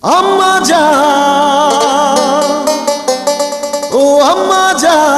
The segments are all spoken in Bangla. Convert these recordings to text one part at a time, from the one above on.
আম্মা জান, ও আম্মা জান,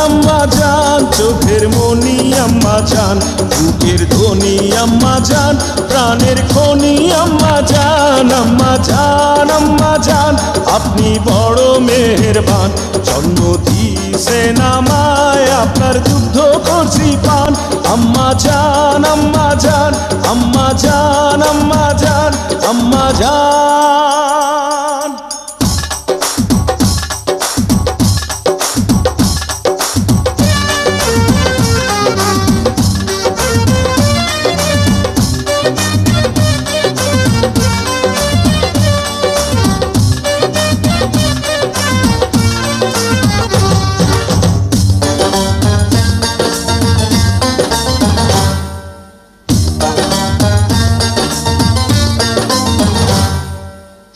আম্মা জান, চোখের মনি আম্মা জান, বুকের ধ্বনি আম্মা জান, প্রাণের খনি আম্মা জান, আম্মা জান, আম্মা জান, আপনি বড় মেহেরবান, জন্ম দিয়েছেন আমায়, আপনার দুগ্ধ করছি পান। আম্মা জান, আম্মা জান, আম্মা জান, আম্মা জান, আম্মা জান।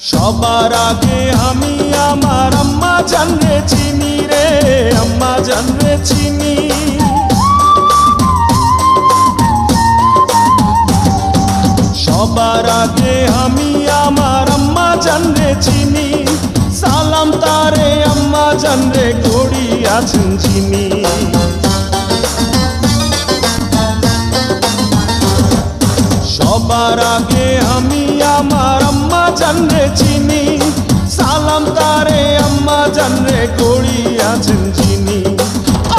সবার আগে আমি আমার আম্মা জানরে চিনি রে, আম্মা জানরে চিনি। সবার আগে আমি আমার আম্মা জানরে চিনি, সালাম তারে আম্মা জানরে করি আছেন চিনি। সবার আগে আমি আমার আম্মা জানরে চিনি, সালাম তারে আম্মা জানরে করি আছেন চিনি।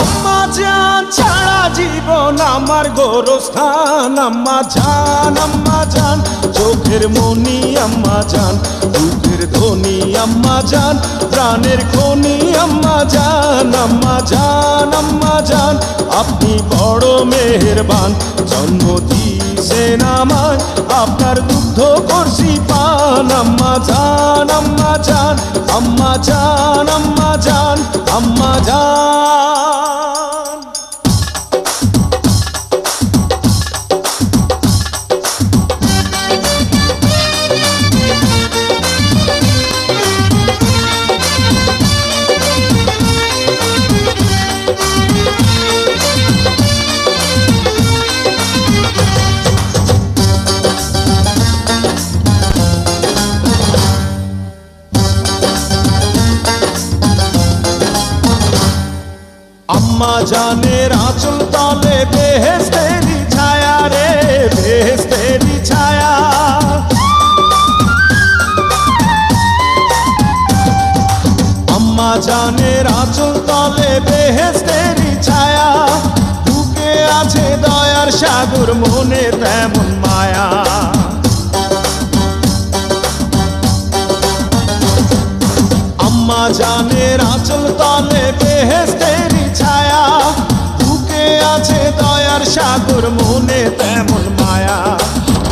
আম্মা জান ছাড়া জীবন আমার গোরস্থান, আম্মা জান, আম্মা জান, চোখের মনি আম্মা জান, বুকের ধ্বনি আম্মা জান, প্রাণের খনি আম্মা জান, আম্মা জান, আম্মা জান, আপনি বড় মেহেরবান, জন্ম দিয়েছেন আমায়, আপনার দুগ্ধ করছি পান। আম্মা জান, আম্মা জান, আম্মা জান, আম্মা জান, আম্মা জান। আম্মা জানের আঁচল তলে বেহেশতেরি ছায়া রে, বেহেশতেরি ছায়া। আম্মা জানের আঁচল তলে বেহেশতেরি ছায়া, বুকে আছে দয়ার সাগর, মনে তেমন মায়া। আম্মা জানের আঁচল তলে বেহেশতেরি ছায়া, বুকে আছে দয়ার সাগর, মনে তেমন মায়া।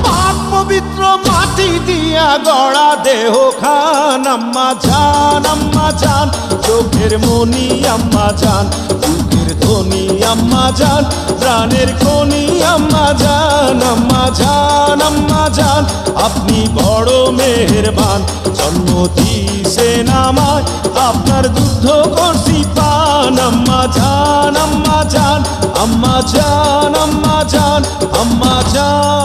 পাক পবিত্র মাটি দিয়া গড়া দেহ খান, আম্মা জান, আম্মা জান, চোখের মনি আম্মা জান, বুকের ধ্বনি আম্মা জান, প্রাণের খনি আম্মা জান, আম্মা জান, আম্মা জান, আপনি বড় মেহেরবান, জন্ম দিয়েছেন আমায়, আপনার দুগ্ধ করছি পান। আম্মা জান, আম্মা জান, আম্মা জান, আম্মা জান, আম্মা জান।